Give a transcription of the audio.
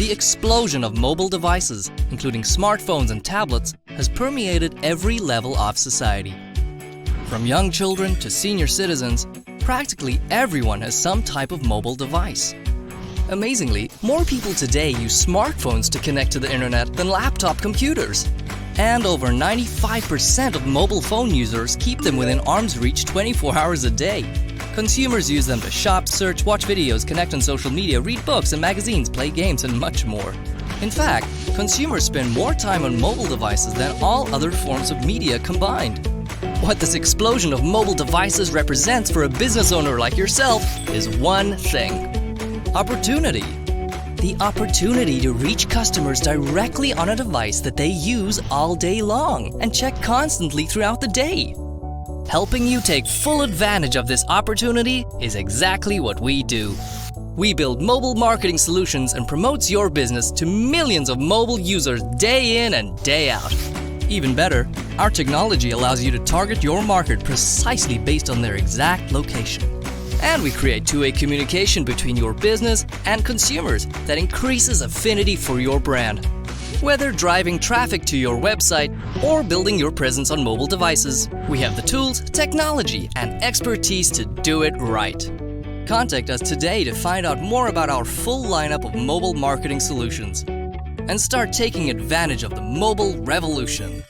The explosion of mobile devices, including smartphones and tablets, has permeated every level of society. From young children to senior citizens, practically everyone has some type of mobile device. Amazingly, more people today use smartphones to connect to the internet than laptop computers. And over 95% of mobile phone users keep them within arm's reach 24 hours a day. Consumers use them to shop, search, watch videos, connect on social media, read books and magazines, play games, and much more. In fact, consumers spend more time on mobile devices than all other forms of media combined. What this explosion of mobile devices represents for a business owner like yourself is one thing: opportunity. The opportunity to reach customers directly on a device that they use all day long and check constantly throughout the day. Helping you take full advantage of this opportunity is exactly what we do. We build mobile marketing solutions and promotes your business to millions of mobile users day in and day out. Even better, our technology allows you to target your market precisely based on their exact location. And we create two-way communication between your business and consumers that increases affinity for your brand. Whether driving traffic to your website or building your presence on mobile devices, we have the tools, technology, and expertise to do it right. Contact us today to find out more about our full lineup of mobile marketing solutions and start taking advantage of the mobile revolution.